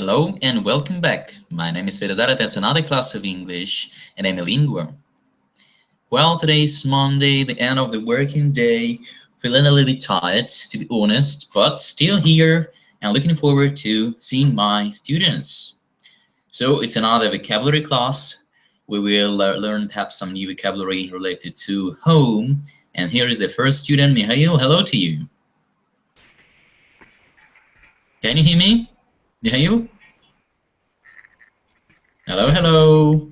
Hello and welcome back. My name is Svetozar, that's another class of English, and Amilingo. Well, today is Monday, the end of the working day. Feeling a little bit tired, to be honest, but still here and looking forward to seeing my students. So it's another vocabulary class. We will learn perhaps some new vocabulary related to home. And here is the first student, Mihail. Hello to you. Can you hear me? Mihail? Hello, hello.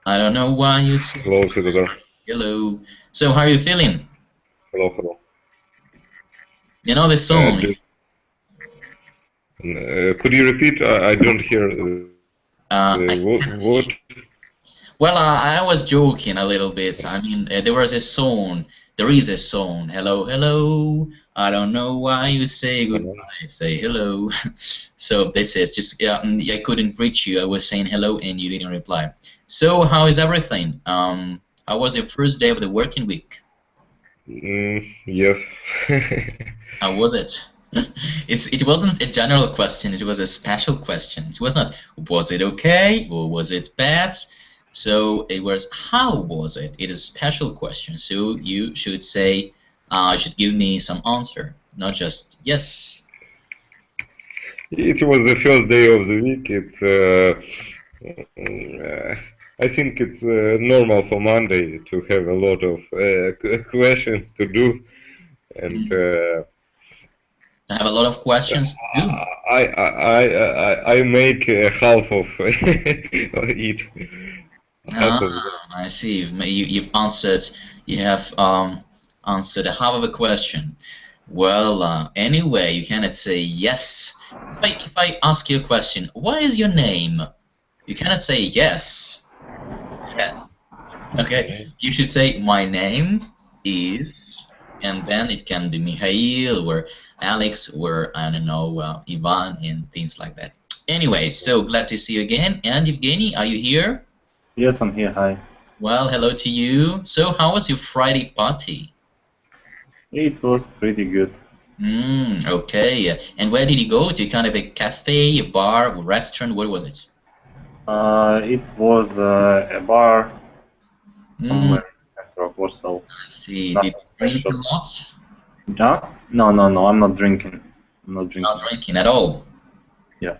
I don't know why you say Hello, Svetozar. hello. So how are you feeling? Hello, hello. You know the song? Could you repeat? I don't hear what? Well, I was joking a little bit. I mean, there is a song. Hello, hello. I don't know why you say goodbye. Say hello. So this is just, I couldn't reach you. I was saying hello and you didn't reply. So how is everything? How was your first day of the working week? Yes. How was it? It wasn't a general question. It was a special question. It was not, was it okay or was it bad? So it was, how was it? It is a special question. So you should say, should give me some answer, not just yes. It was the first day of the week. I think it's normal for Monday to have a lot of questions to do, and I have a lot of questions to do. I make half of it. I see. You've answered. You have answered half of a question. Well, anyway, you cannot say yes. If I ask you a question, what is your name? You cannot say yes. Yes. Okay. You should say my name is, and then it can be Mihail or Alex or I don't know Ivan and things like that. Anyway, so glad to see you again. And Evgeny, are you here? Yes, I'm here. Hi. Well, hello to you. So, how was your Friday party? It was pretty good. Okay. And where did you go to? Kind of a cafe, a bar, a restaurant? What was it? It was a bar somewhere in Warsaw. I see. Did you drink a lot? No, I'm not drinking. Not drinking at all? Yeah.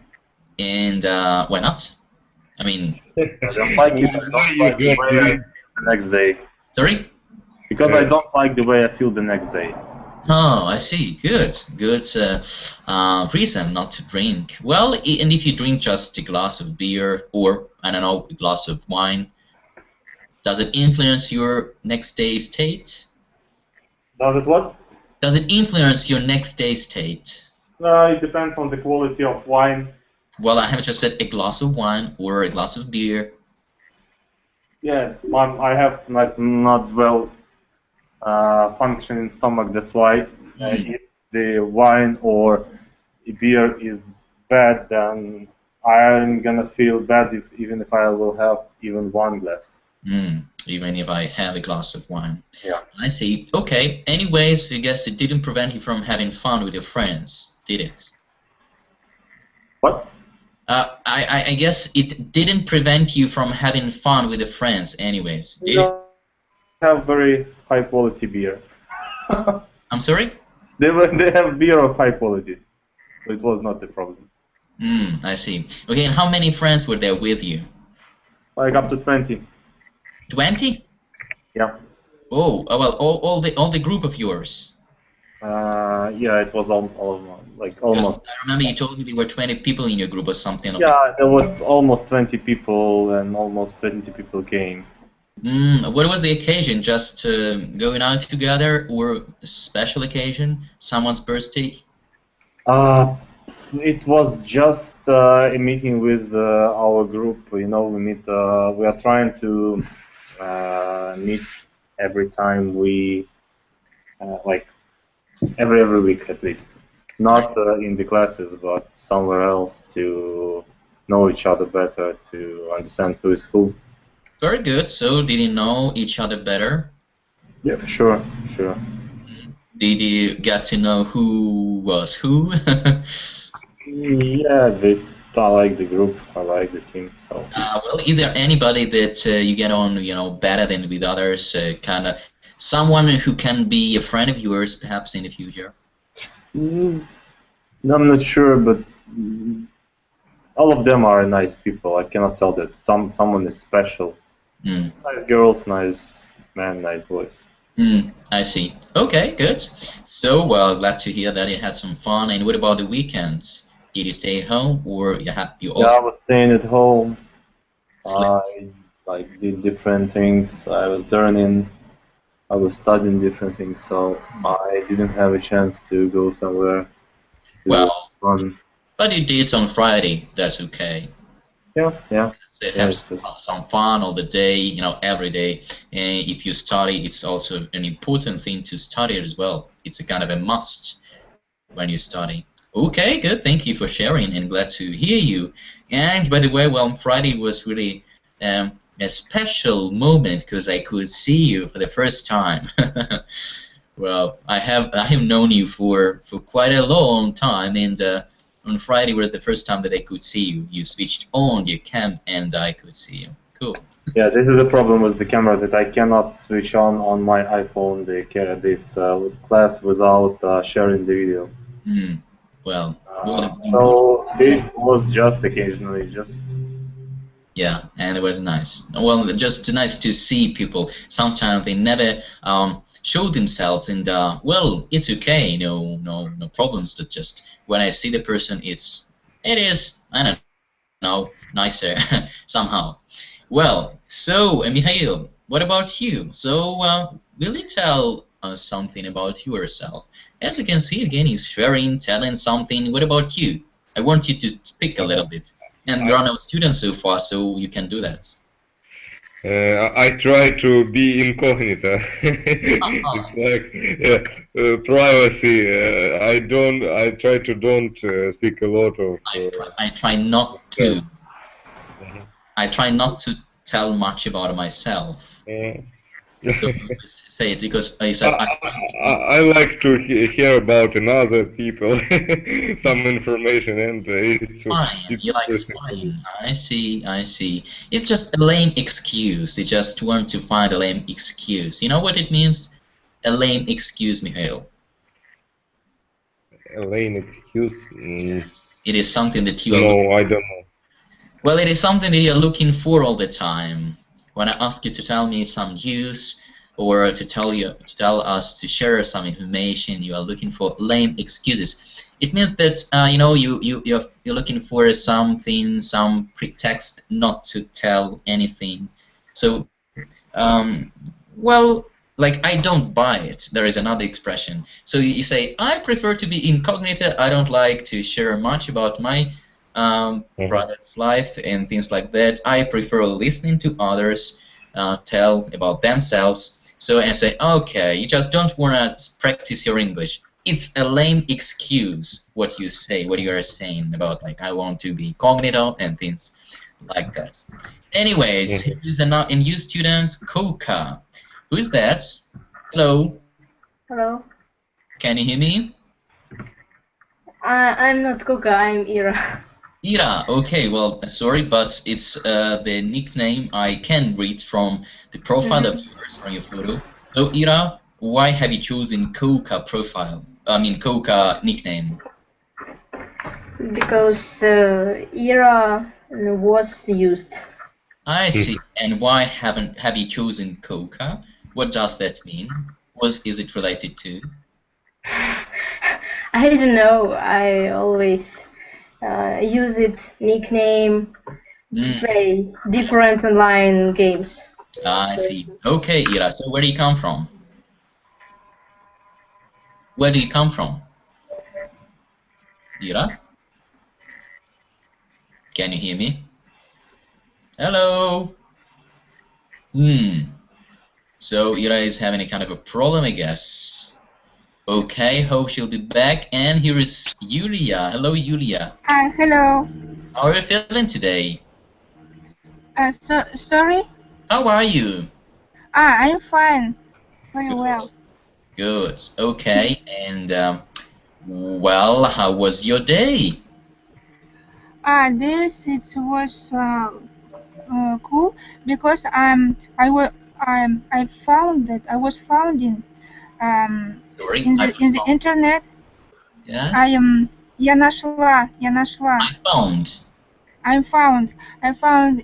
And why not? I mean, I don't like it. I don't like the way I feel the next day. Sorry? Because I don't like the way I feel the next day. Oh, I see. Good. Good reason not to drink. Well, and if you drink just a glass of beer or, I don't know, a glass of wine, does it influence your next day state? Does it what? Does it influence your next day state? It depends on the quality of wine. Well, I have just said a glass of wine or a glass of beer. Yeah, I have not well functioning stomach. That's why if the wine or beer is bad, then I'm gonna feel bad even if I will have even one glass. Even if I have a glass of wine. Yeah. I see. Okay. Anyways, I guess it didn't prevent you from having fun with your friends, did it? What? I guess it didn't prevent you from having fun with your friends, anyways, did it? Have very high quality beer. I'm sorry? They have beer of high quality, so it was not the problem. I see. Okay, and how many friends were there with you? Like up to 20. 20? Yeah. Oh, well, all the group of yours. Yeah, it was almost. I remember you told me there were 20 people in your group or something. Yeah, there was almost 20 people, and almost 20 people came. What was the occasion? Just going out together, or a special occasion? Someone's birthday? It was just a meeting with our group. You know, we are trying to meet every time we every week at least. Not in the classes, but somewhere else to know each other better, to understand who is who. Very good. So, did you know each other better? Yeah, sure. Did you get to know who was who? Yeah, I like the group. I like the team. So. Well, is there anybody that you get on, better than with others? Kind of someone who can be a friend of yours, perhaps in the future. Mm, I'm not sure, but all of them are nice people. I cannot tell that someone is special. Mm. Nice girls, nice men, nice boys. I see. Okay, good. So, well, glad to hear that you had some fun. And what about the weekends? Did you stay home, or you Yeah, also I was staying at home. slept? I did different things. I was learning. I was studying different things, so I didn't have a chance to go somewhere to Well, fun. but you did on Friday. That's okay. Yeah. So Yeah, have it's just some fun all the day, every day. And if you study, it's also an important thing to study as well. It's a kind of a must when you study. Okay, good. Thank you for sharing, and glad to hear you. And by the way, well, Friday was really a special moment because I could see you for the first time. Well, I have known you for quite a long time, and on Friday was the first time that I could see you. You switched on your cam, and I could see you. Cool. yeah. This is the problem with the camera that I cannot switch on my iPhone this class without sharing the video. Well, would have been good. So it was just occasionally, just Yeah, and it was nice. Well, just nice to see people. Sometimes they never show themselves, and well, it's okay. No problems. But just when I see the person, it is, I don't know, nicer somehow. Well, so Mihail, what about you? So will you tell us something about yourself? As you can see, again, he's sharing, telling something. What about you? I want you to speak a little bit. And there are no students so far, so you can do that. I try to be incognito. It's like privacy. I try to don't speak a lot of. I try not to. Mhm. I try not to tell much about myself. So just say it because I said I like to hear about another people some information, and spying. it's You like interesting for me. spying. I see. I see. It's just a lame excuse. You just want to find a lame excuse. You know what it means? A lame excuse, Mihail. A lame excuse? Yes. It is something that you are. No, I don't know. Well, it is something that you're looking for all the time. When I ask you to tell me some news or to tell us to share some information, you are looking for lame excuses. It means that you're looking for something, some pretext not to tell anything. So, well, like I don't buy it. There is another expression. So you say I prefer to be incognito. I don't like to share much about my private life and things like that. I prefer listening to others tell about themselves. So I say, okay, you just don't want to practice your English. It's a lame excuse what you say, what you are saying about like I want to be incognito and things like that. Anyways, here is a new student, Koka. Who's that? Hello. Hello. Can you hear me? I'm not Koka, I'm Ira. Ira, okay, well, sorry, but it's the nickname I can read from the profile of yours from your photo. So, Ira, why have you chosen Koka profile? I mean, Koka nickname. Because Ira was used. I see. And why have you chosen Koka? What does that mean? Is it related to? I don't know. I always use it nickname to play different online games. I see. Okay, Ira. So where do you come from? Where do you come from? Ira? Can you hear me? Hello? So Ira is having a kind of a problem, I guess. Okay, hope she'll be back. And here is Yulia. Hello, Yulia. Hi, hello. How are you feeling today? Sorry? How are you? I'm fine. Very well. Good. Okay. And well, how was your day? This it was cool because I found that I was found in Sorry, in the internet. Yes. Я нашла. I found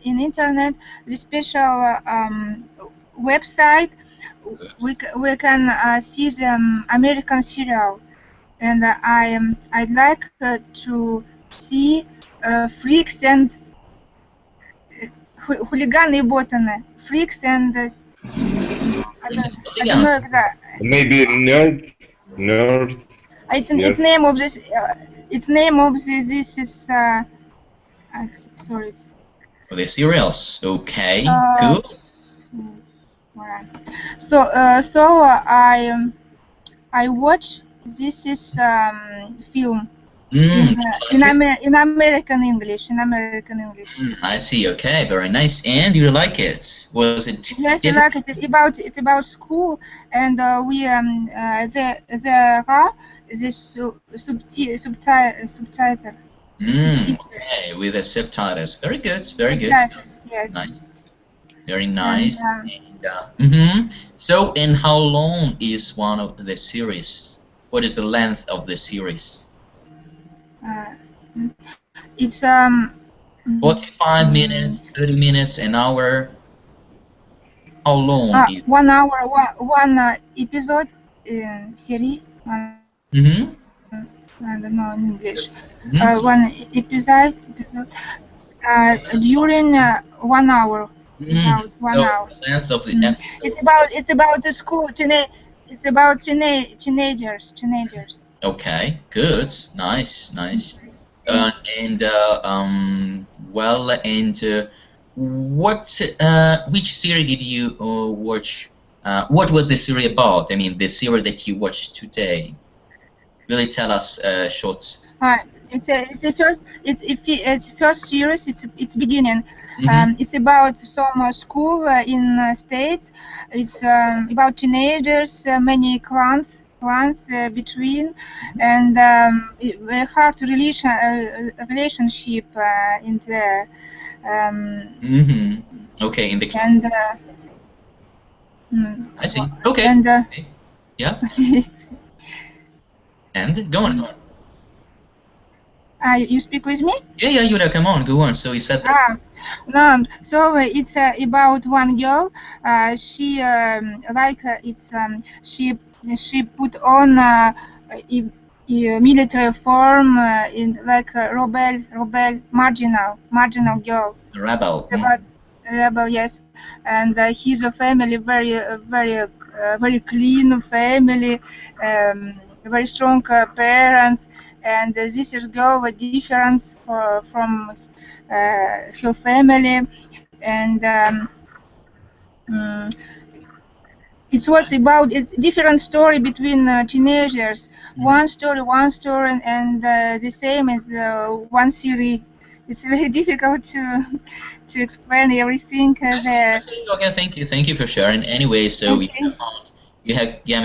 in internet the special website. We can see the American serial, and I'd like to see freaks and хулиганы и ботаны. Freaks and I don't know exactly. Maybe nerds. It's name of this. Its name of this is. Sorry. The serials. Okay. Good. So I watch this is film in American English. I see. Okay, very nice. And you like it? Was it? Yes, I like it. It's about school, and we there are this subtitle. Okay, with the subtitles. Very good. Very good. Yes. Nice. Very nice. So, and how long is one of the series? What is the length of the series? It's 45 minutes, 30 minutes, an hour. How long? 1 hour, one episode series. I don't know in English. One episode during 1 hour. About 1 hour. The length of the episode. It's about the school. It's about teenagers. Okay, good, nice. Which series did you watch? What was the series about? I mean, the series that you watched today. Will you tell us short? It's first series. It's beginning. It's about some school in States. It's about teenagers, many clans between, and very hard relationship in the. Okay, in the. And. I see. Okay. And. Yeah. And go on. You speak with me? Yeah, Yuda, come on, go on. So you said that. No. So it's about one girl. She she put on a military form in like a rebel, marginal girl. Rebel. About rebel, yes. And he's a family very clean family. Very strong parents, and this is girl a difference from her family, and it's different story between teenagers. One story, and the same as one series. It's very difficult to explain everything there. Okay, thank you for sharing. Anyway, so you have come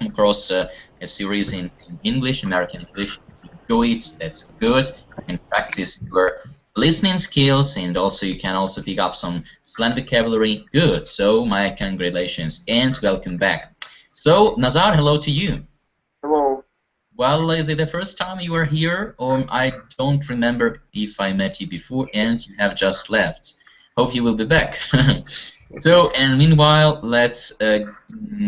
across a series in English, American English. Enjoy it. That's good. You can practice your listening skills, and also you can also pick up some slang vocabulary. Good. So my congratulations and welcome back. So Nazar, hello to you. Hello. Well, is it the first time you are here, or I don't remember if I met you before and you have just left? Hope you will be back. So, and meanwhile, let's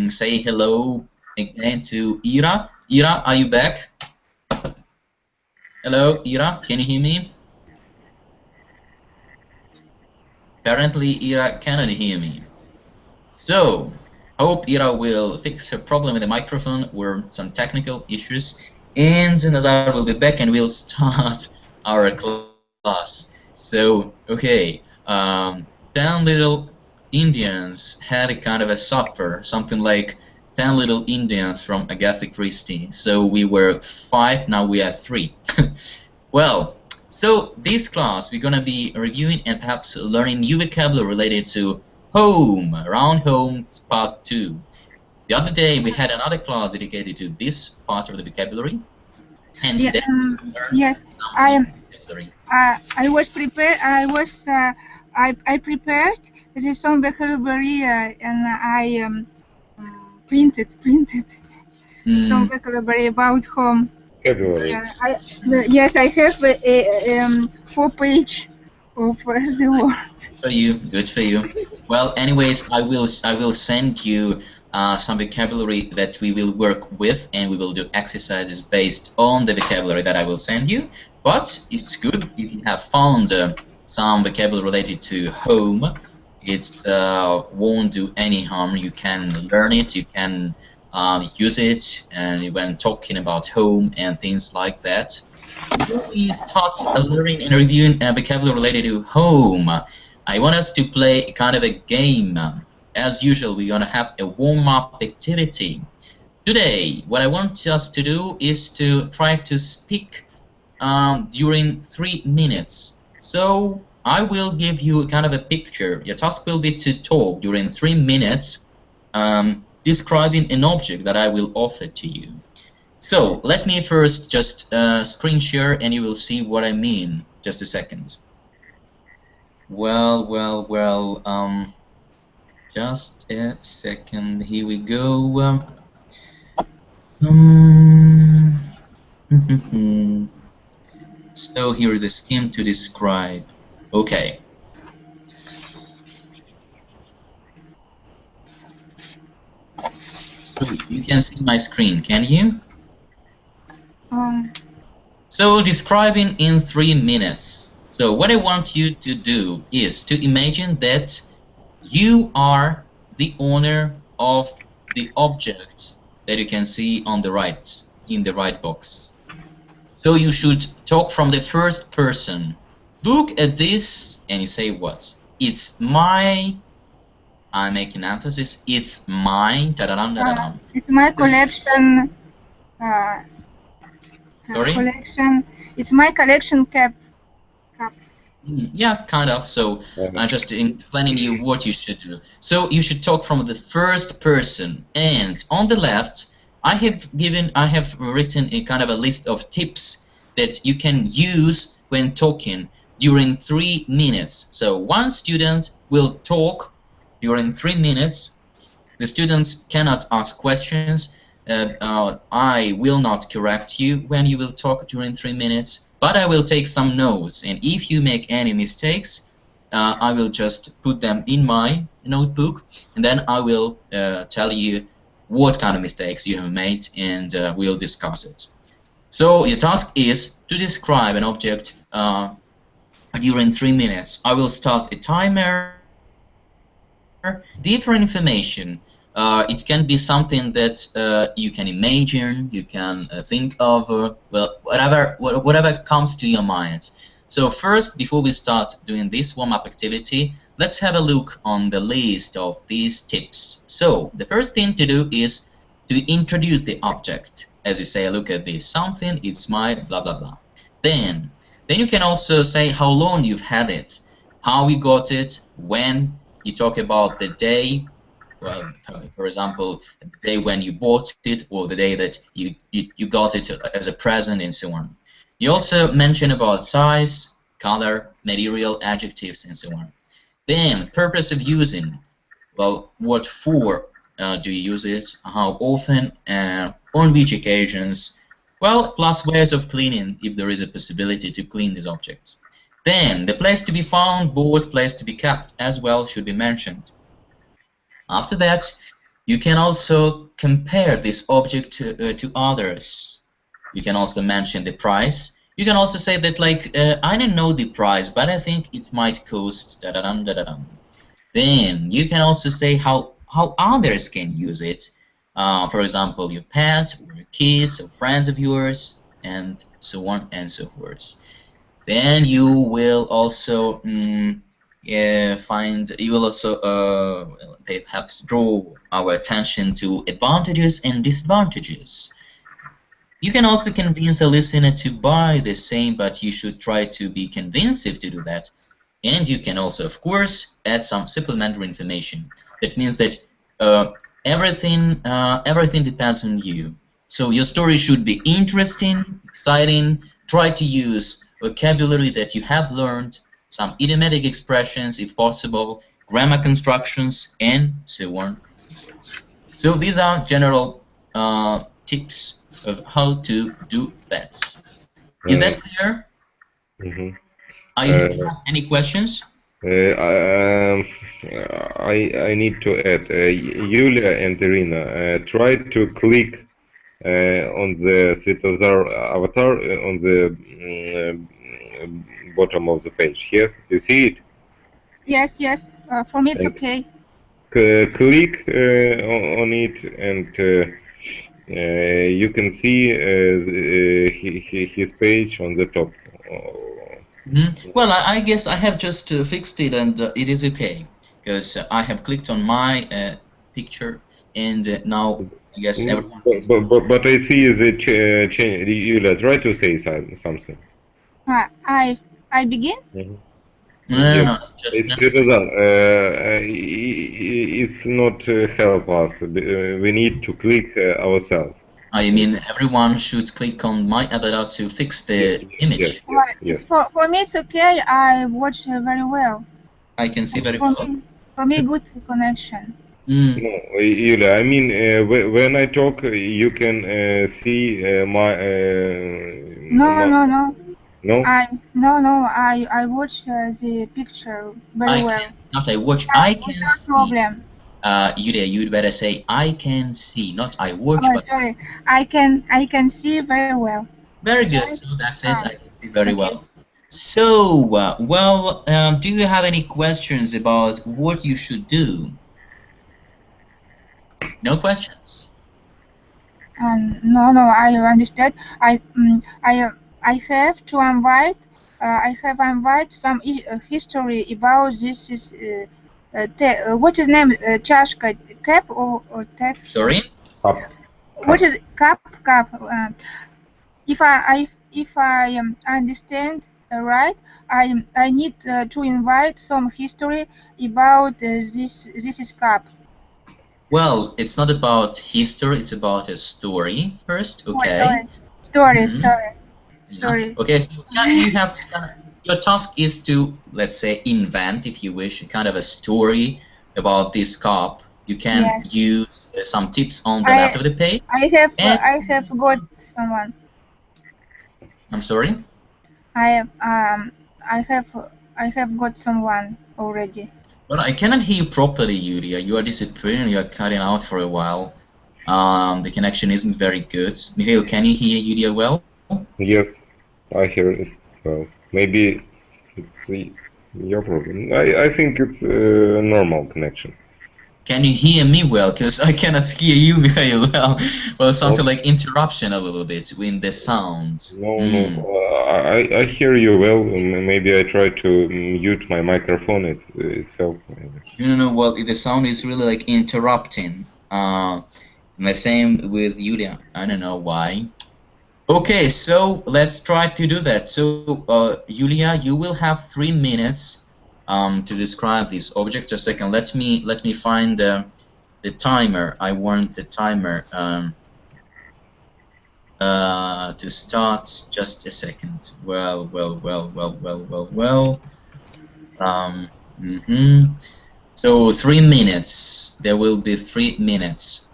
say hello again to Ira. Ira, are you back? Hello, Ira, can you hear me? Apparently, Ira cannot hear me. So, hope Ira will fix her problem with the microphone or some technical issues. And Nazar will be back and we'll start our class. So, okay, 10 little Indians had a kind of a software, something like 10 little Indians from Agatha Christie. So we were 5, now we are 3. Well, so this class we're gonna be reviewing and perhaps learning new vocabulary related to home, around home, part 2. The other day we had another class dedicated to this part of the vocabulary. And Yeah, today, yes, I was prepared. I prepared some vocabulary and I printed some vocabulary about home. Vocabulary. Yes, I have a 4-page of the word. for you. Good for you. Well, anyways, I will send you some vocabulary that we will work with, and we will do exercises based on the vocabulary that I will send you. But it's good if you have found some vocabulary related to home. It won't do any harm. You can learn it. You can use it, and when talking about home and things like that. Before we start learning and reviewing vocabulary related to home, I want us to play a kind of a game. As usual, we're going to have a warm-up activity. Today, what I want us to do is to try to speak during 3 minutes. So I will give you kind of a picture. Your task will be to talk during 3 minutes, describing an object that I will offer to you. So let me first just screen share, and you will see what I mean. Just a second. Well, just a second. Here we go. So here is the scheme to describe. Okay. So you can see my screen, can you? So describing in 3 minutes. So what I want you to do is to imagine that you are the owner of the object that you can see on the right, in the right box. So you should talk from the first person. Look at this and you say what? It's my, I'm making emphasis, it's my, it's my collection. Sorry? Collection. It's my collection cup. Yeah, kind of. So I'm just explaining you what you should do. So you should talk from the first person, and on the left, I have written a kind of a list of tips that you can use when talking during 3 minutes. So one student will talk during 3 minutes. The students cannot ask questions. I will not correct you when you will talk during 3 minutes, but I will take some notes, and if you make any mistakes, I will just put them in my notebook, and then I will tell you what kind of mistakes you have made, and we'll discuss it. So your task is to describe an object during 3 minutes. I will start a timer. Different information. It can be something that you can imagine, you can think of, well, whatever comes to your mind. So first, before we start doing this warm-up activity, let's have a look on the list of these tips. So the first thing to do is to introduce the object. As you say, look at this, something, it's my, blah, blah, blah. Then you can also say how long you've had it, how you got it, when. You talk about the day. Well, for example, the day when you bought it, or the day that you got it as a present, and so on. You also mention about size, color, material, adjectives, and so on. Then, purpose of using. Well, what for do you use it? How often? On which occasions? Well, plus ways of cleaning, if there is a possibility to clean this object. Then, the place to be found, bought, place to be kept, as well should be mentioned. After that, you can also compare this object to others. You can also mention the price. You can also say that, like, I don't know the price, but I think it might cost da-da-dum, da-da-dum. Then you can also say how others can use it. For example, your pet, or your kids, or friends of yours, and so on and so forth. Then you will also perhaps draw our attention to advantages and disadvantages. You can also convince a listener to buy the same, but you should try to be convincing to do that. And you can also, of course, add some supplementary information. That means that everything depends on you. So your story should be interesting, exciting. Try to use vocabulary that you have learned, some idiomatic expressions if possible, grammar constructions, and so on. So these are general tips of how to do that. Is that clear? Mm-hmm. Do you have any questions? I need to add, Yulia and Irina, try to click on the Svetozar avatar on the bottom of the page. Yes, you see it? Yes, yes. For me, it's And okay. click on it, and you can see his page on the top. Well, I guess I have just fixed it, and it is okay because I have clicked on my picture, and now I guess everyone. But I see the change. Yulia, try to say something. I begin. No, just it's not help us. We need to click ourselves. I mean, everyone should click on my avatar to fix the image. Yes. For me, it's okay. I watch very well. I can see very well. For me, good connection. No, Yulia, I mean, when I talk, you can see my. No. No. I watch the picture very well. Not I watch. I can no see. Problem. Yulia, you'd better say I can see, not I watch. Oh, but sorry. I can see very well. Very good. So that's it. I can see very well. So, do you have any questions about what you should do? No questions? No, I understand. I have to invite. I have invite some history about this. Is what is name? Чашка, cap or test? Sorry. Cup. What is cup? If I understand right, I need to invite some history about this is cup. Well, it's not about history, it's about a story first, okay? Story. Okay, so you have to your task is to, let's say, invent, if you wish, kind of a story about this cup. You can use some tips on the left of the page. I have got someone. I'm sorry? I have got someone already. Well, I cannot hear you properly, Yulia. You are disappearing. You are cutting out for a while. The connection isn't very good. Mikhail, can you hear Yulia well? Yes, I hear it well. Maybe it's your problem. I think it's a normal connection. Can you hear me well? Because I cannot hear you, Mikhail, well. Well, something like interruption a little bit in the sounds. No, I hear you well. Maybe I try to mute my microphone. It helps. No. Well, the sound is really like interrupting. The same with Yulia. I don't know why. Okay, so let's try to do that. So, Yulia, you will have 3 minutes to describe this object. Just a second. Let me find the timer. I want the timer to start. Just a second. Well. So 3 minutes. There will be 3 minutes.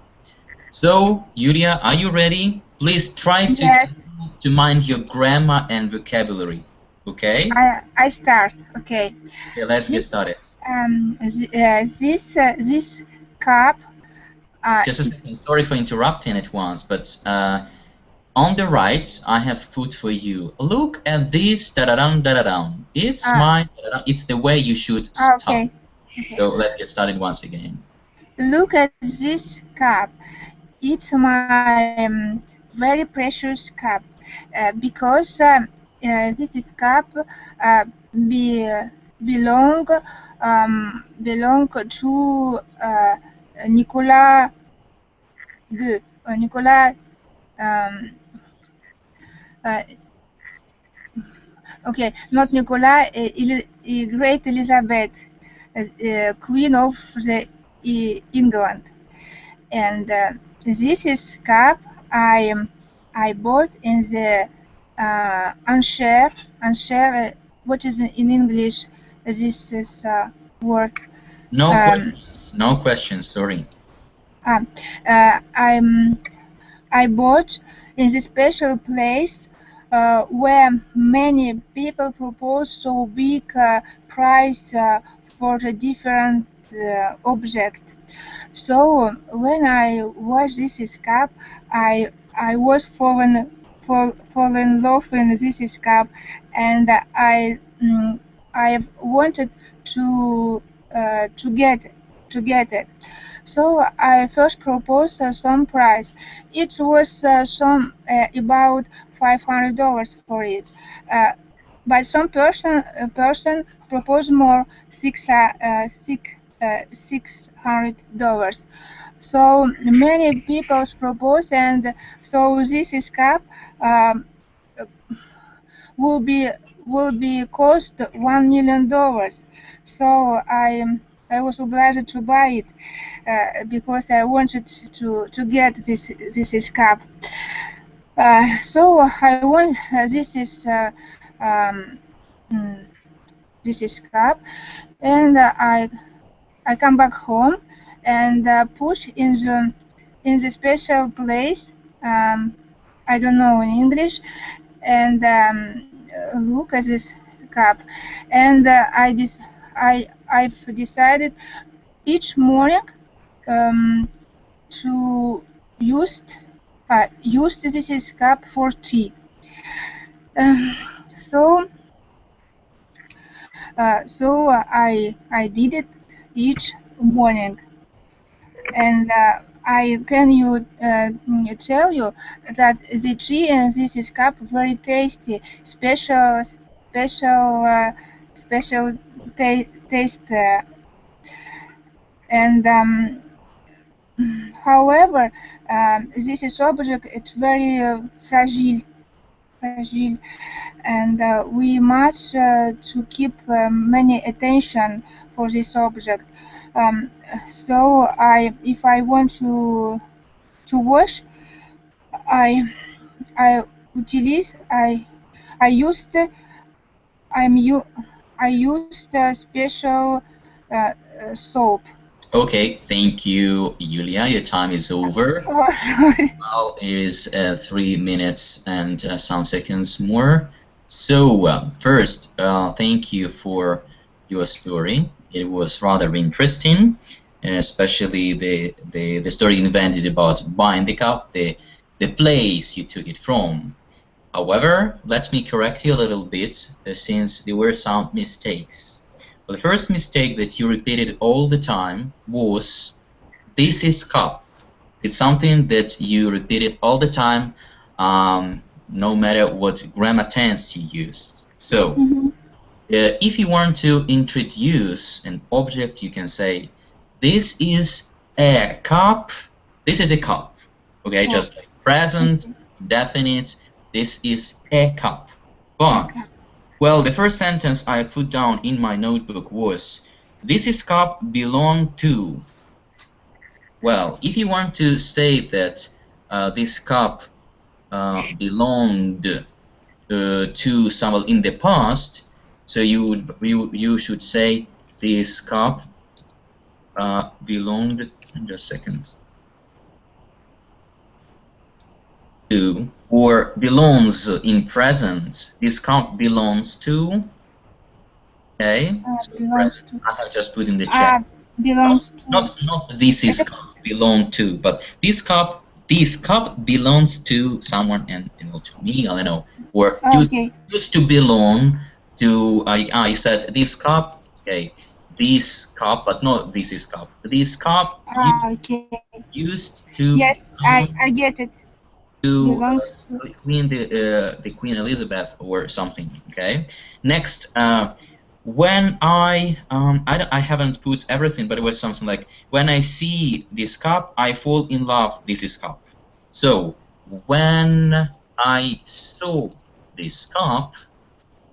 So, Yulia, are you ready? Please try to mind your grammar and vocabulary. Okay? I start. Okay. Okay, let's get started. This cup. Just a second. Sorry for interrupting at once, but on the right, I have put for you. Look at this. Da-da-dum. It's it's the way you should start. Okay. So let's get started once again. Look at this cup. It's my very precious cup because this is cup belong to Nicolas II. Nicolas. Okay, not Nicolas. Great Elizabeth, Queen of the England, and this is cup I bought in the unshare. What is in English? This is word. No questions. No questions. Sorry. I bought in this special place where many people propose so big price for a different object. So when I watched this escape, I was fallen in love in this escape, and I wanted to get it. So I first proposed some price. It was about $500 for it, but some person proposed more, $600. So many people proposed, and so this escape will be cost $1 million. So I was obliged to buy it because I wanted to get this escape. So I want this escape, and I come back home and push in the special place. I don't know in English, and look at this cup, and I've decided each morning to use this cup for tea. So I did it each morning, and I can tell you that the tea in this cup very tasty, special taste, and however, this is object it's very fragile, and we must to keep many attention for this object. So if I want to wash, I used a special soap. Okay, thank you, Yulia. Your time is over. Oh, sorry. Now it is 3 minutes and some seconds more. So first, thank you for your story. It was rather interesting, especially the story invented about buying the cup, the place you took it from. However, let me correct you a little bit, since there were some mistakes. Well, the first mistake that you repeated all the time was, this is cup. It's something that you repeated all the time, no matter what grammar tense you used. So, if you want to introduce an object, you can say, this is a cup. This is a cup. Okay, just like present, definite. This is a cup. But, well, the first sentence I put down in my notebook was, this is cup belong to. Well, if you want to state that this cup belonged to someone in the past, so you should say this cup belonged. Just a second. To, or belongs in present. This cup belongs to. Okay. So present. I have just put in the chat. Belongs to. Not this is cup belong to, but this cup belongs to someone, and to me, I don't know, or used to belong to. I said this cup. Okay, this cup, but not this is cup. This cup used to. Yes, I get it. To the Queen Elizabeth or something. Okay. Next, when I haven't put everything, but it was something like, when I see this cup, I fall in love. This is cup. So when I saw this cup,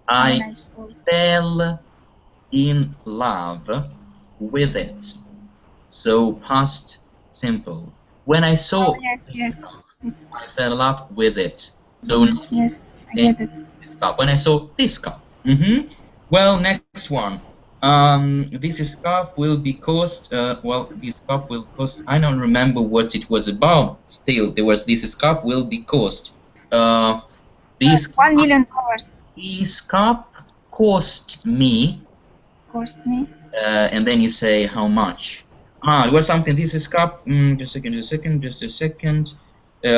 I fell in love with it. So past simple. When I saw. Yes. I fell in love with it. So yes, I get it. This cup. When I saw this cup. Well, next one. This cup will be cost. Well, this cup will cost. I don't remember what it was about. Still, there was this cup will be cost. This $1 million. This cup cost me. Cost me. And then you say how much. There was something. This is cup. Just a second.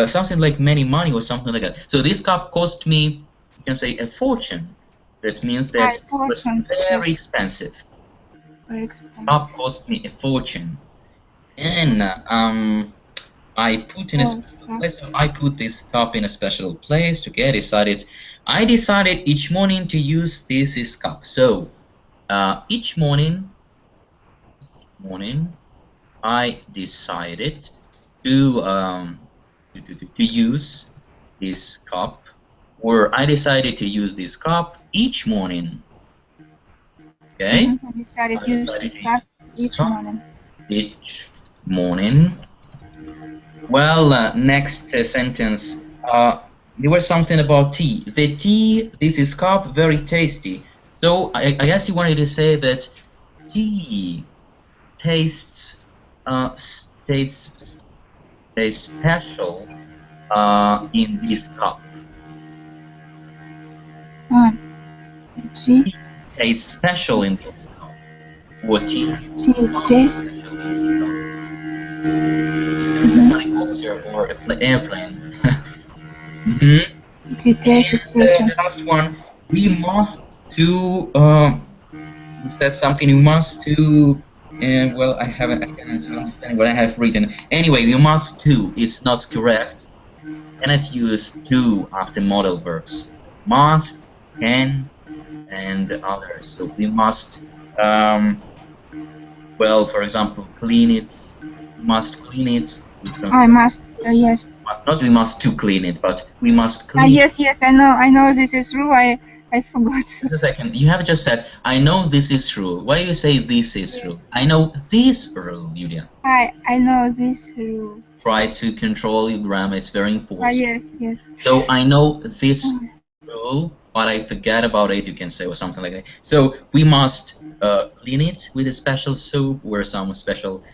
Something like many money or something like that. So this cup cost me. You can say a fortune. That means that it was very expensive. Very expensive. Cup cost me a fortune. And I put in a special place. So I put this cup in a special place. Okay, I decided each morning to use this cup. So each morning I decided to use this cup, or I decided to use this cup each morning. Okay. I decided to use this cup each morning. Each morning. Well, next sentence. There was something about tea. The tea, this is cup, very tasty. So I guess you wanted to say that tea tastes special in this cup. Tea tastes special in this cup. Or tea tastes helicopter or an airplane. Tea tastes special. And the last one, we must do. He says something. We must do. Well, I can't understand what I have written. Anyway, we must do. It's not correct. Cannot use do after modal verbs. Must, can, and others. So we must. Well, for example, clean it. We must clean it. I must. Yes. Not we must to clean it, but we must clean. Yes, I know. This is true. I forgot. Just a second. You have just said, I know this is rule. Why do you say this is rule? I know this rule, Yulia. I know this rule. Try to control your grammar. It's very important. Yes. So I know this rule, but I forget about it, you can say, or something like that. So we must clean it with a special soap or some special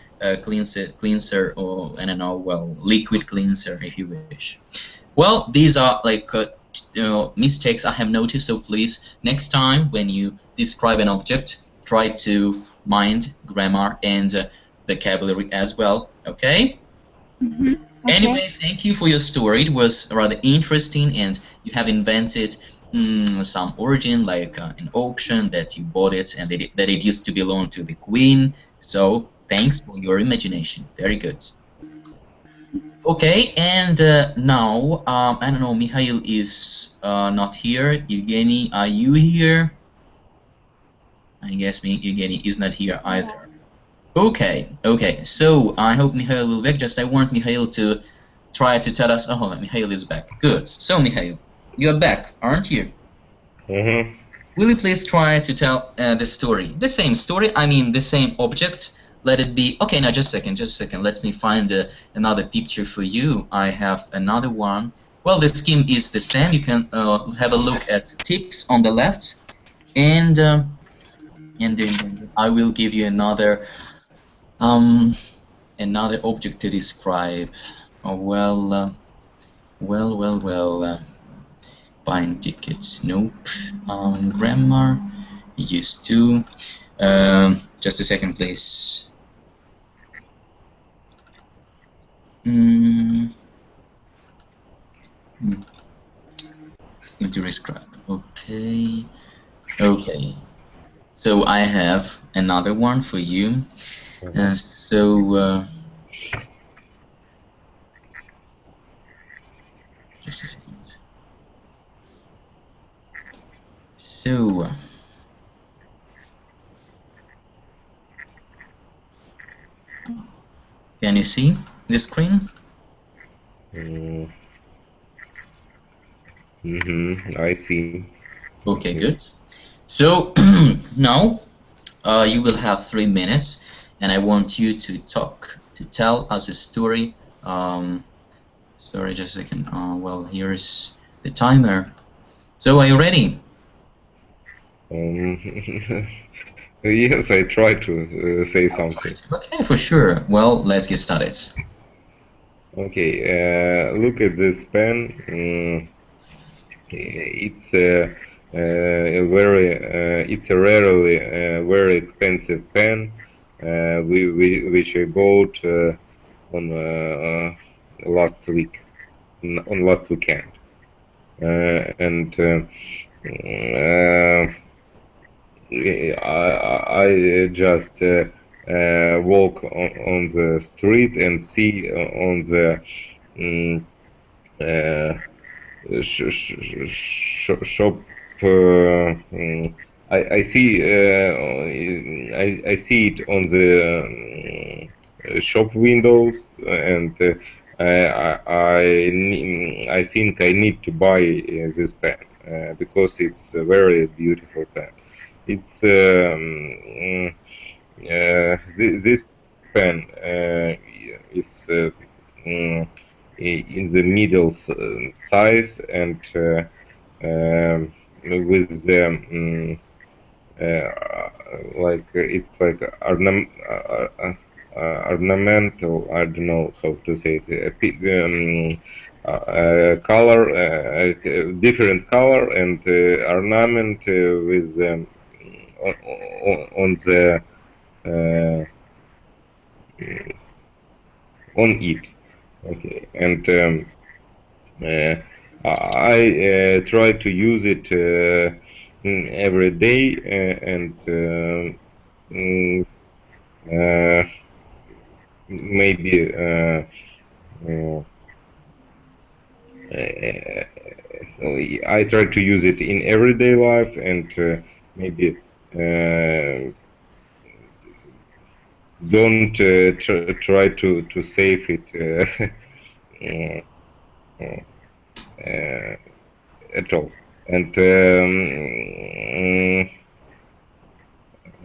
cleanser, or I don't know, well, liquid cleanser if you wish. Well, these are like mistakes I have noticed, so please, next time when you describe an object, try to mind grammar and vocabulary as well, okay? Okay. Anyway, thank you for your story. It was rather interesting, and you have invented some origin, like an auction that you bought it, and that it used to belong to the queen. So thanks for your imagination. Very good. Okay, and now I don't know. Mikhail is not here. Evgeny, are you here? I guess Evgeny is not here either. Okay. So I hope Mikhail will be back. Just I want Mikhail to try to tell us. Oh, Mikhail is back. Good. So Mikhail, you're back, aren't you? Mm-hmm. Will you please try to tell the story? The same story. I mean, the same object. Let it be. Okay, now just a second. Let me find another picture for you. I have another one. Well, the scheme is the same. You can have a look at tips on the left, and then I will give you another object to describe. Oh, well. Buying tickets. Nope. Grammar. Used to. Just a second, please. It's going to describe. Okay. So I have another one for you. Just a second. So. Can you see the screen? I see. Okay, good. So now you will have 3 minutes, and I want you to tell us a story. Sorry, just a second. Well, here's the timer. So, are you ready? Yes, I try to say something. Okay, for sure. Well, let's get started. Okay, look at this pen. It's a rarely very expensive pen, which I bought on last weekend, and I just walk on the street and see on the shop. I see I see it on the shop windows, and I think I need to buy this pen because it's a very beautiful pen. It's this pen is in the middle size, and with the like it's like ornamental. I don't know how to say it. Color, different color, and ornament with on the on it. Okay, and I try to use it every day, and maybe I try to use it in everyday life, and maybe don't try to save it at all. And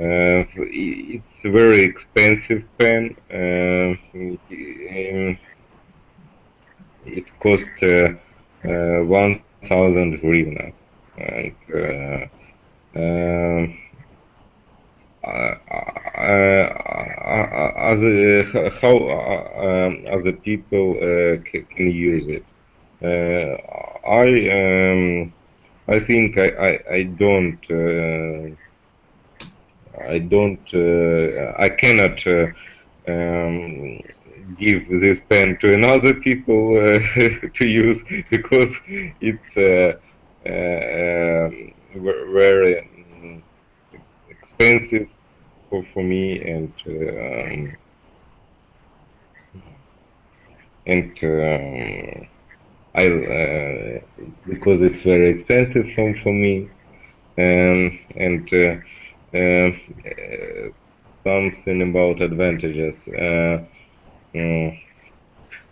it's a very expensive pen. It cost 1,000 hryvnias, and how other people can use it. I think I cannot give this pen to another people to use, because it's very expensive for me, and because it's very expensive for me, and something about advantages.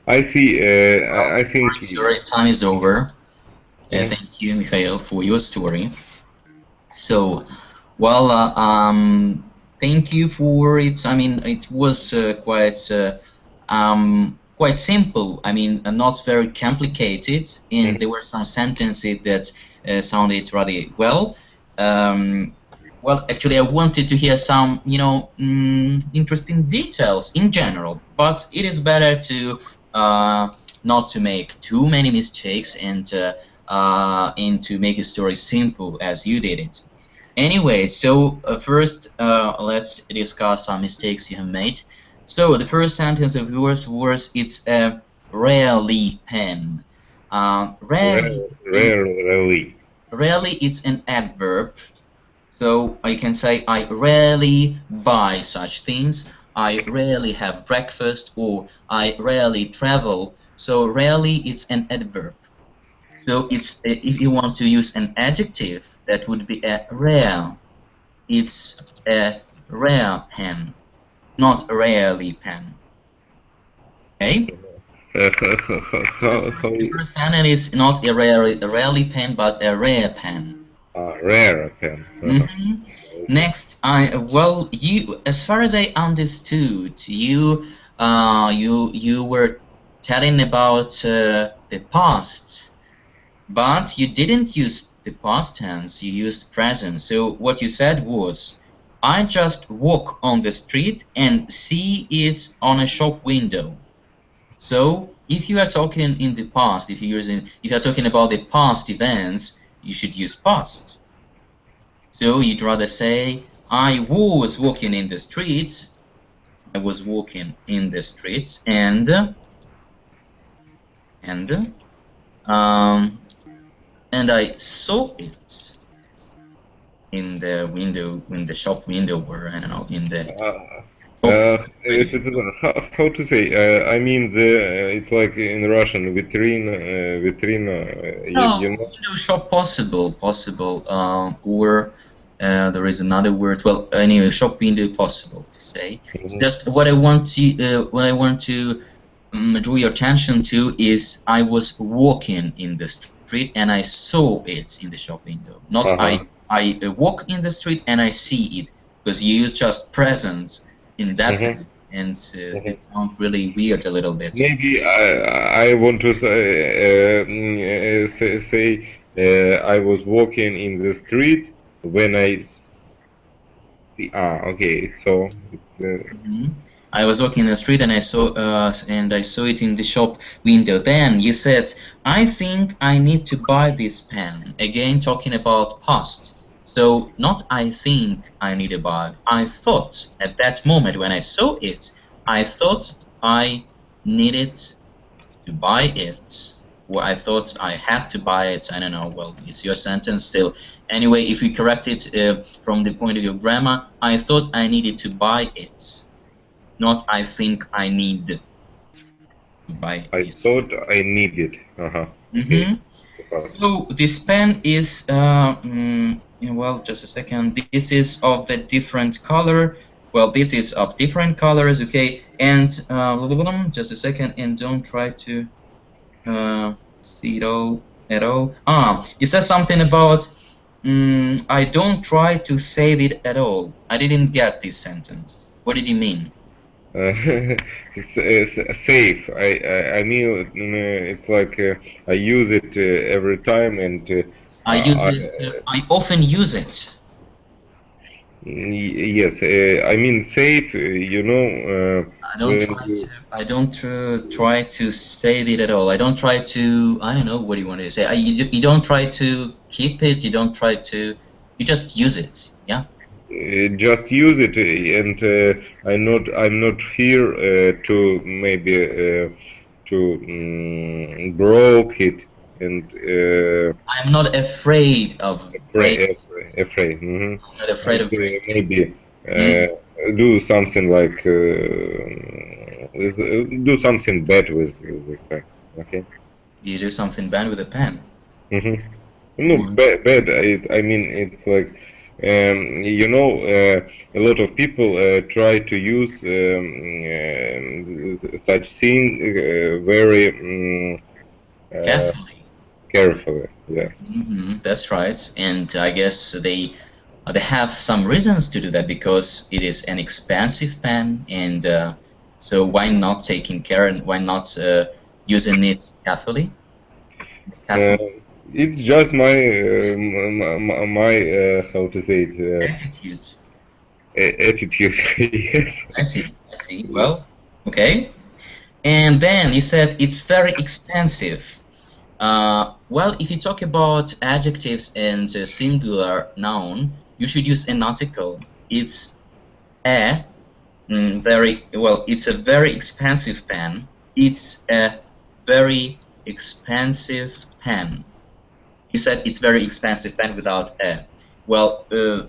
I see. I think. Sorry, time is over. Thank you, Mikhail, for your story. So, well, thank you for it. I mean, it was quite simple. I mean, not very complicated, and there were some sentences that sounded rather well. Well, actually, I wanted to hear some, interesting details in general. But it is better to not to make too many mistakes, and to make a story simple as you did it. Anyway, so first let's discuss some mistakes you have made. So the first sentence of yours was, it's a rarely pen. Rarely. Rarely, it's an adverb. So I can say, I rarely buy such things, I rarely have breakfast, or I rarely travel. So rarely, it's an adverb. So it's if you want to use an adjective, that would be a rare. It's a rare pen, not a rarely pen. Okay? The first sentence is not a rarely pen, but a rare pen. Rare pen. Next, you, as far as I understood, you were telling about the past, but you didn't use the past tense, you used present. So what you said was, I just walk on the street and see it on a shop window. So if you are talking in the past, if you are talking about the past events, you should use past. So you'd rather say, I was walking in the streets. I was walking in the streets, and I saw it in the window, in the shop window, or I don't know, in the. How to say? I mean, it's like in Russian, vitrina. No, You know? window shop, possible, or there is another word. Well, anyway, shop window, possible to say. Mm-hmm. Just what I want to draw your attention to is I was walking in the street and I saw it in the shop window. Not I walk in the street and I see it, because you use just present indefinite, and it sounds really weird a little bit. Maybe I want to say I was walking in the street when I see. Okay, so. I was walking in the street and I saw it in the shop window. Then you said, I think I need to buy this pen. Again, talking about past. So not I think I need to buy. I thought at that moment when I saw it, I thought I needed to buy it. Or I thought I had to buy it. I don't know. Well, it's your sentence still. Anyway, if we correct it from the point of view of grammar, I thought I needed to buy it. Not I think I need to buy it. I thought I needed. Okay. So this pen is, well, just a second. This is of the different color. Well, this is of different colors, okay? And just a second, and don't try to see it all at all. You said something about I don't try to save it at all. I didn't get this sentence. What did you mean? Safe. I mean, it's like I use it every time, and I often use it. Yes, I mean safe. You know. I don't try to save it at all. I don't try to. I don't know what you want to say. You don't try to keep it. You don't try to. You just use it. Yeah. Just use it, and I'm not here to maybe to broke it, and I'm not afraid of afraid. I'm not afraid of maybe do something like do something bad with this pen. Okay. You do something bad with a pen. No, bad. I mean, it's like. You know, a lot of people try to use such things very carefully. Yes. That's right, and I guess they have some reasons to do that, because it is an expensive pen, and so why not taking care and why not using it carefully? It's just my how to say it? Attitude. Attitude. Yes. I see. Well, okay. And then you said it's very expensive. Well, if you talk about adjectives and singular noun, you should use an article. It's a it's a very expensive pen. It's a very expensive pen. You said it's very expensive pen without a. Well,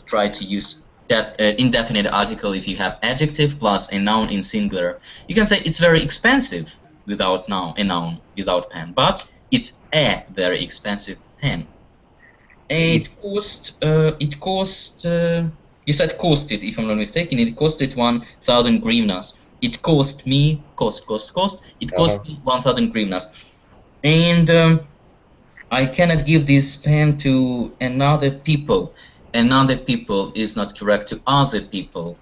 try to use indefinite article if you have adjective plus a noun in singular. You can say it's very expensive without a noun without pen, but it's a very expensive pen. It cost. You said costed, if I'm not mistaken. It costed 1,000 hryvnias. It cost me cost. It cost me 1,000 hryvnias, and I cannot give this pen to another people. Another people is not correct to other people.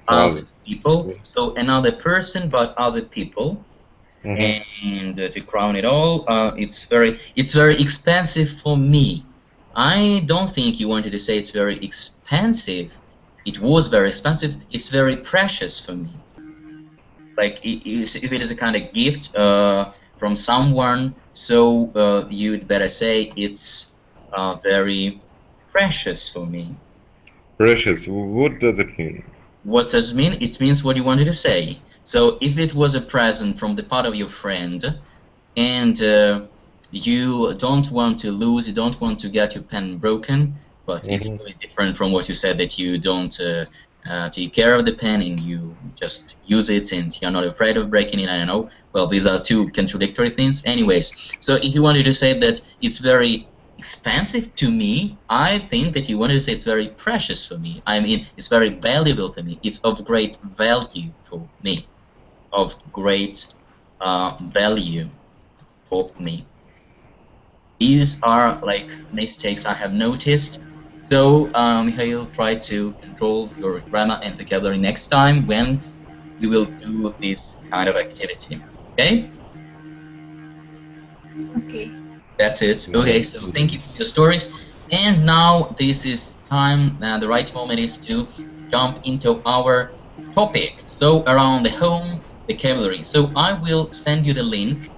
Other people. So another person, but other people. And to crown it all, it's very expensive for me. I don't think you wanted to say it's very expensive. It was very expensive. It's very precious for me. Like if it is a kind of gift from someone, so you'd better say it's very precious for me. Precious. What does it mean? What does it mean? It means what you wanted to say. So if it was a present from the part of your friend, and you don't want to lose, you don't want to get your pen broken, but it's really different from what you said, that you don't take care of the pen and you just use it and you're not afraid of breaking it. I don't know. Well, these are two contradictory things. Anyways, so if you wanted to say that it's very expensive to me, I think that you wanted to say it's very precious for me. I mean, it's very valuable for me. It's of great value for me. Of great value for me. These are like mistakes I have noticed. So Mikhail, try to control your grammar and vocabulary next time when you will do this kind of activity. Okay? Okay. That's it. Okay, so thank you for your stories. And now this is time, the right moment is to jump into our topic. So around the home vocabulary. So I will send you the link,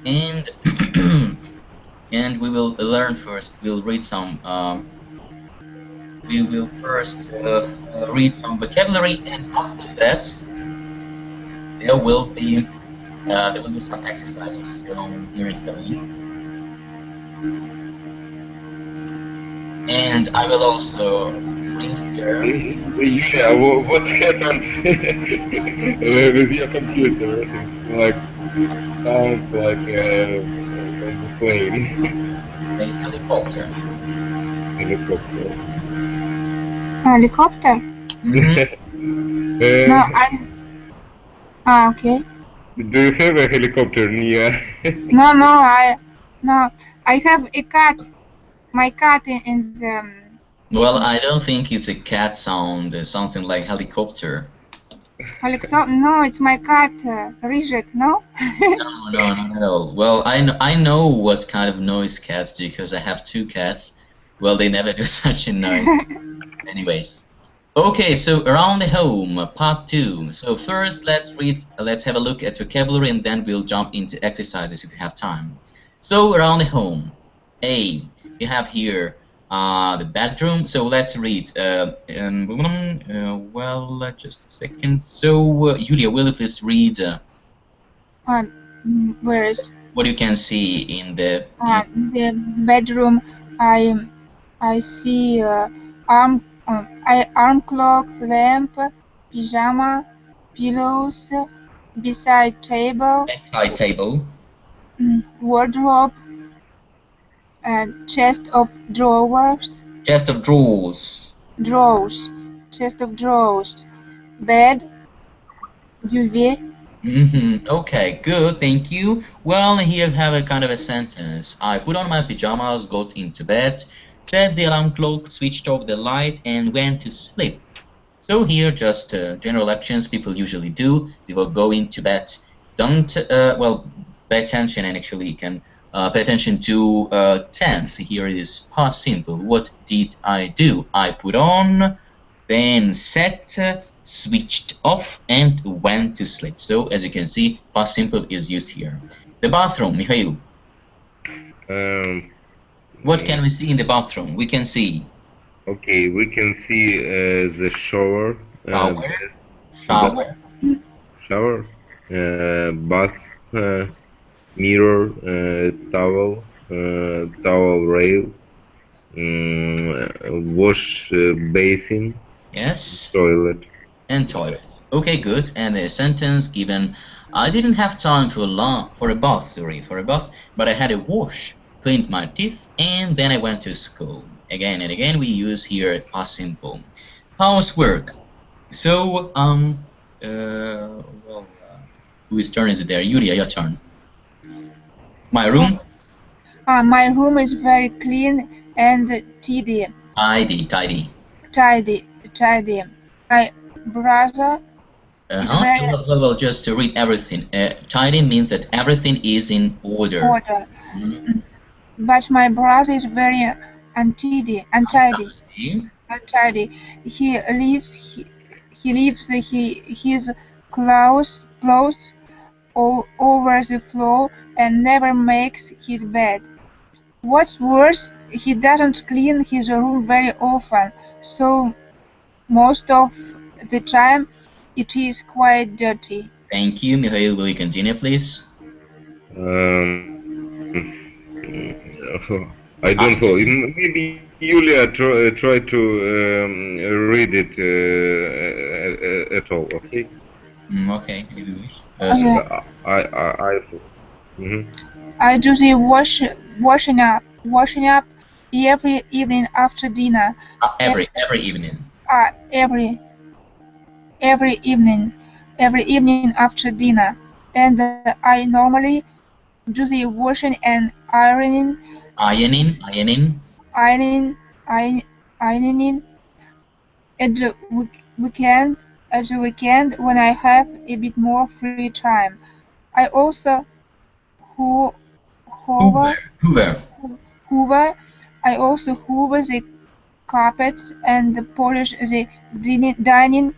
and and we will learn first. We'll read some. We will first read some vocabulary, and after that, there will be some exercises. So here is the link, and I will also bring here. Yeah, what happened with your computer? Like sounds like a plane. A helicopter. Helicopter. Helicopter? No, okay. Do you have a helicopter near? No, I have a cat. My cat in the... Well, I don't think it's a cat sound, something like helicopter. Helicopter? No, it's my cat, Rizek, no? No, not at all. Well, I know what kind of noise cats do because I have two cats. Well, they never do such a noise. Anyways. Okay, so around the home, part 2. So first, let's have a look at vocabulary, and then we'll jump into exercises if we have time. So around the home, A, we have here the bedroom. So let's read. Well, just a second. So Julia, will you please read? Where is? What you can see in the bedroom. I see arm clock, lamp, pyjama, pillows, beside table, wardrobe, chest of drawers, chest of drawers, chest of drawers, bed, duvet. Okay, good, thank you. Well, here you have a kind of a sentence. I put on my pajamas, got into bed, set the alarm clock, switched off the light, and went to sleep. So here, just general actions people usually do before going to bed. Don't, well, pay attention, and actually you can pay attention to tense. Here it is past simple. What did I do? I put on, then set, switched off, and went to sleep. So as you can see, past simple is used here. The bathroom, Mikhail. What can we see in the bathroom? We can see. Okay, we can see the shower. Shower. Bath. Mirror. Towel. Towel rail. Wash basin. Yes. Toilet. And toilet. Okay, good. And a sentence given. I didn't have time for a bath, but I had a wash, cleaned my teeth, and then I went to school. Again and again, we use here past simple. Housework. So, whose turn is it there? Yulia, your turn. My room. My room is very clean and tidy. Tidy. My brother Well, just to read everything. Tidy means that everything is in order. But my brother is very untidy. He leaves his clothes all over the floor and never makes his bed. What's worse, he doesn't clean his room very often, so most of the time it is quite dirty. Thank you, Mikhail. Will you continue, please? I don't know. Maybe Yulia try to read it at all. Okay. Okay, if you wish. I do the washing up every evening after dinner. Every evening. Every evening after dinner, and I normally do the washing and ironing. Ironing. At the weekend when I have a bit more free time. I also hoover. I also hoover the carpets and polish the dining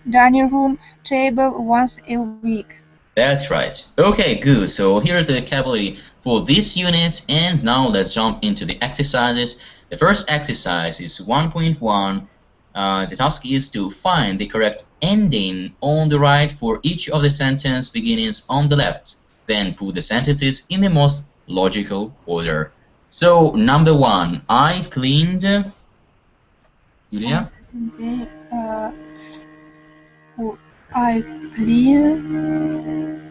room table once a week. That's right. Okay, good. So here's the vocabulary for this unit, and now let's jump into the exercises. The first exercise is 1.1. The task is to find the correct ending on the right for each of the sentence beginnings on the left. Then put the sentences in the most logical order. So, number 1, I cleaned. Yulia? I cleaned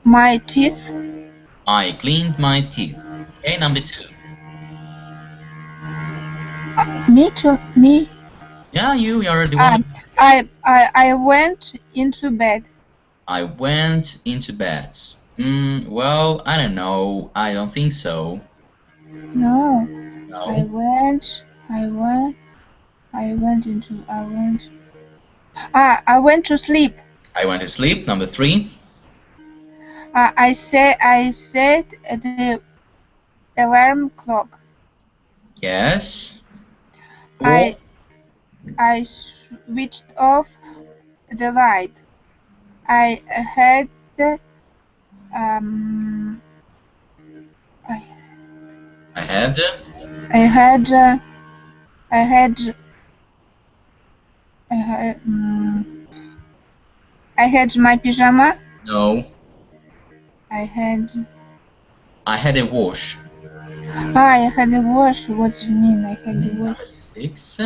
my teeth. I cleaned my teeth. Okay, number 2. Me. Yeah, you are the one. I went into bed. I went into bed. Well, I don't know. I don't think so. No. No. I went to sleep. I went to sleep. Number 3. I set the alarm clock. Yes. 4. I switched off the light. I had my pyjama. No. I had a wash. I had a wash. What does it mean? I had a wash. 6.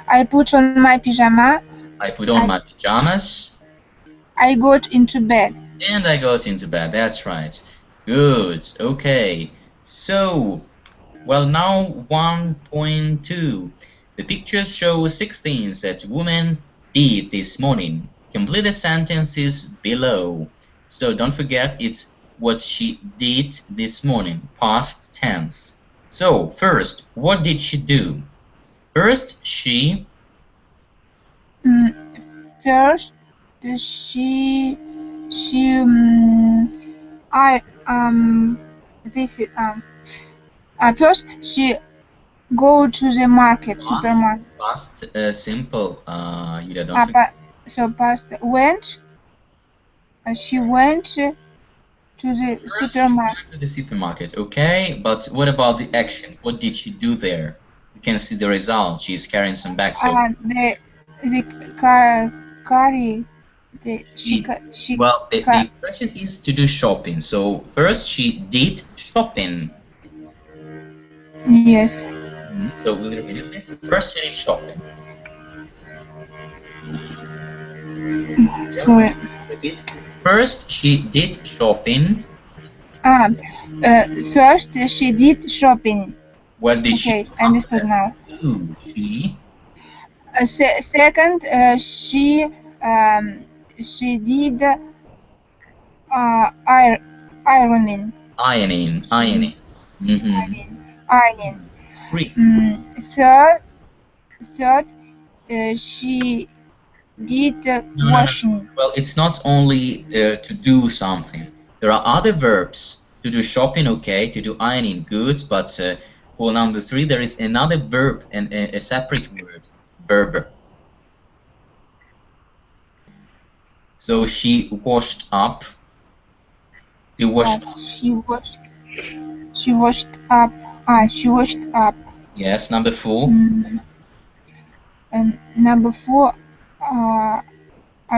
I put on my pyjama. I put on my pajamas. I got into bed. And I got into bed. That's right. Good. Okay. So, well, now 1.2. The pictures show 6 things that woman did this morning. Complete the sentences below. So don't forget, it's what she did this morning, past tense. So first, what did she do? First, she First she go to the market, supermarket. Past simple. You don't forget. So past went. She went to the supermarket. To the supermarket, okay. But what about the action? What did she do there? You can see the result. She's carrying some bags. So the expression is to do shopping. So first she did shopping. Yes. So we'll repeat this. First she did shopping. Sorry. Repeat. First she did shopping. First she did shopping. What did she? Okay, understood now. She. Second, she did ironing. Ironing. Ironing. 3. Third, she did No. washing. Well, it's not only to do something. There are other verbs. To do shopping, okay. To do ironing, good. But for number 3, there is another verb and a separate word, verb. So she washed up. She washed up. She washed up. She washed up. Yes, number 4. And number 4, I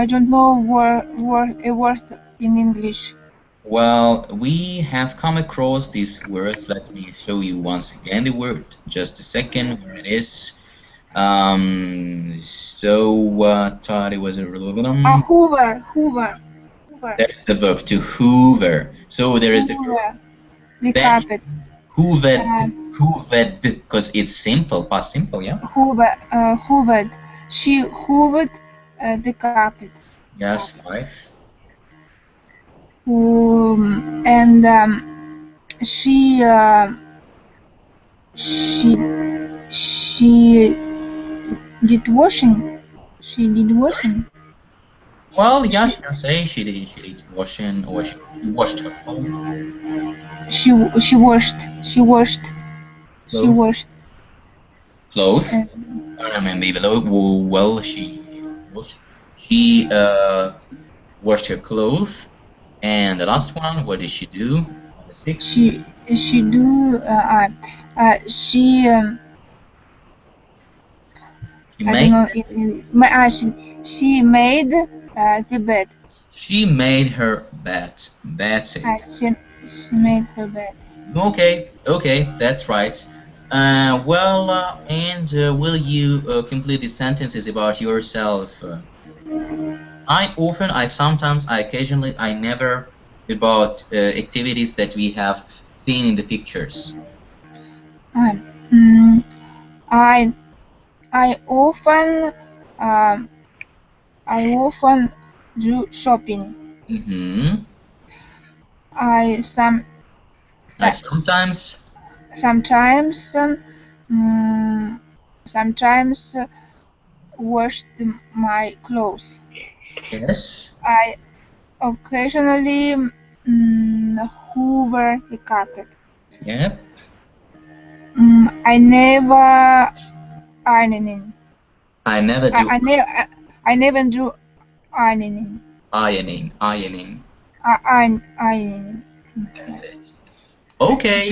don't know a word in English. Well, we have come across these words. Let me show you once again the word. Just a second, where it is. So what it was a Hoover. That is the verb, to hoover. So there is the verb. The carpet. Hoovered, because it's simple, past simple, yeah. Hoovered. She hoovered the carpet. Yes, 5. And she did washing. She did washing. Well, yeah, she can say she did washing, or she washed her clothes. She washed. Clothes. I mean, maybe well, she washed her clothes. And the last one, what did she do? Number 6. She made the bed. She made her bed. That's it. She made her bed. Okay, that's right. Will you complete the sentences about yourself? Sometimes, occasionally, I never, about activities that we have seen in the pictures. I often do shopping. I sometimes washed my clothes. Yes. I occasionally hoover the carpet. Yep. I never ironing. I never do. I never do ironing. Ironing. Ironing. That's it. Okay,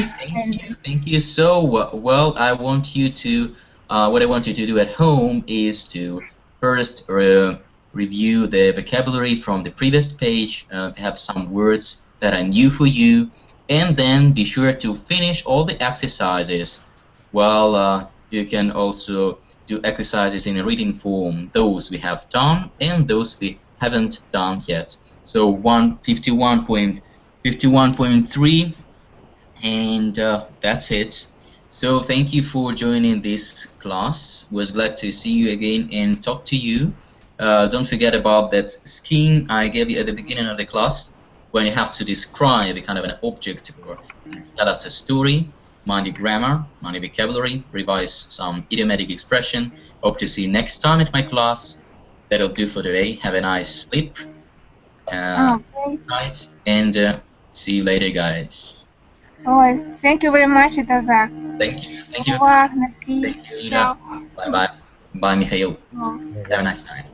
thank you. So, well, I want you to, what I want you to do at home is to first review the vocabulary from the previous page, have some words that are new for you, and then be sure to finish all the exercises. Well, you can also do exercises in a reading form, those we have done and those we haven't done yet. So 51.3, and that's it. So thank you for joining this class. Was glad to see you again and talk to you. Don't forget about that scheme I gave you at the beginning of the class, when you have to describe a kind of an object or tell us a story. Mind your grammar, mind your vocabulary, revise some idiomatic expression. Hope to see you next time at my class. That'll do for today. Have a nice sleep. Night, and see you later, guys. Thank you very much, Svetozar. Thank you. Thank you. Merci. Thank you, Ida. Bye-bye. Bye, Mikhail. Have a nice night.